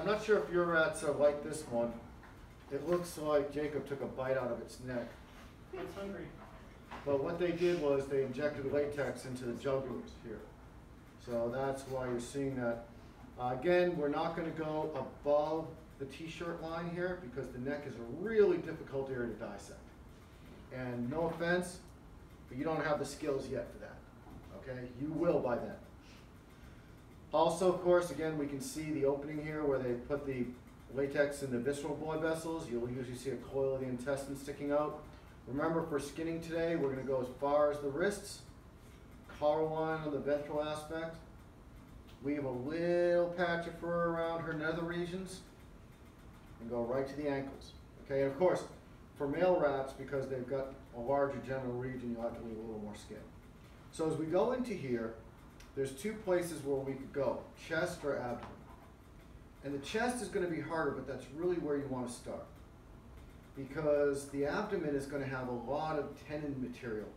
not sure if your rats are like this one. It looks like Jacob took a bite out of its neck. It's hungry. But what they did was they injected latex into the jugulars here. So that's why you're seeing that. Again, we're not going to go above the t-shirt line here because the neck is a really difficult area to dissect. And no offense, but you don't have the skills yet for that. Okay? You will by then. Also, of course, again, we can see the opening here where they put the latex in the visceral blood vessels. You'll usually see a coil of the intestine sticking out. Remember, for skinning today, we're going to go as far as the wrists, collar line on the ventral aspect, leave a little patch of fur around her nether regions, and go right to the ankles. Okay, and of course, for male rats, because they've got a larger genital region, you'll have to leave a little more skin. So as we go into here, there's two places where we could go, chest or abdomen. And the chest is going to be harder, but that's really where you want to start. Because the abdomen is going to have a lot of tendon material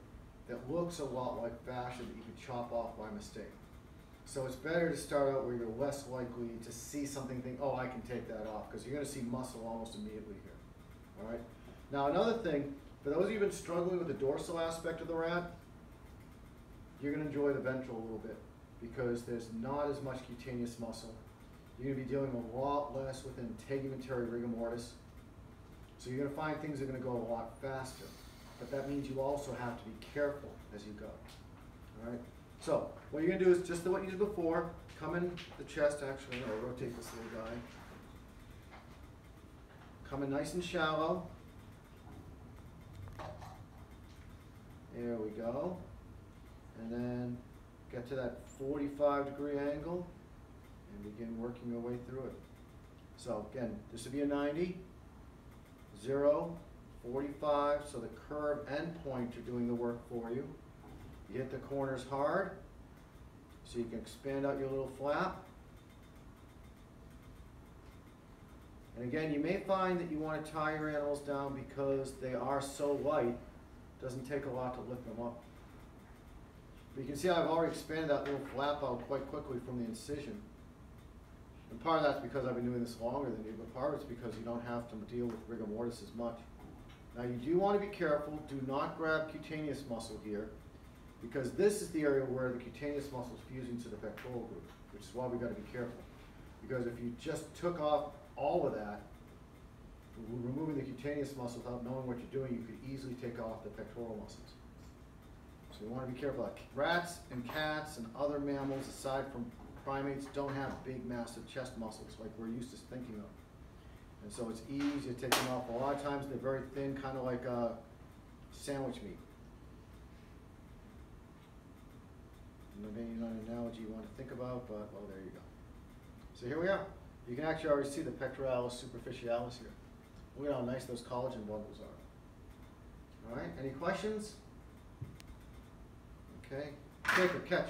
that looks a lot like fascia that you could chop off by mistake. So it's better to start out where you're less likely to see something and think, oh, I can take that off, because you're going to see muscle almost immediately here. All right. Now another thing, for those of you who've been struggling with the dorsal aspect of the rat, you're going to enjoy the ventral a little bit because there's not as much cutaneous muscle. You're going to be dealing a lot less with integumentary rigor mortis. So you're going to find things are going to go a lot faster. But that means you also have to be careful as you go. All right? So what you're going to do is just what you did before. Come in the chest, actually. I'll rotate this little guy. Come in nice and shallow. There we go. And then get to that 45-degree angle and begin working your way through it. So again, this would be a 90, 0, 45, so the curve and point are doing the work for you. You hit the corners hard, so you can expand out your little flap. And again, you may find that you want to tie your animals down because they are so light, it doesn't take a lot to lift them up. But you can see I've already expanded that little flap out quite quickly from the incision. And part of that's because I've been doing this longer than you, but part of it's because you don't have to deal with rigor mortis as much. Now you do want to be careful. Do not grab cutaneous muscle here, because this is the area where the cutaneous muscle is fusing to the pectoral group, which is why we've got to be careful. Because if you just took off all of that, removing the cutaneous muscle without knowing what you're doing, you could easily take off the pectoral muscles. So you want to be careful. Like rats and cats and other mammals, aside from primates, don't have big, massive chest muscles like we're used to thinking of. And so it's easy to take them off. A lot of times they're very thin, kind of like sandwich meat. Maybe not an analogy you want to think about, but well, there you go. So here we are. You can actually already see the pectoralis superficialis here. Look at how nice those collagen bundles are. All right, any questions? Okay, take a catch.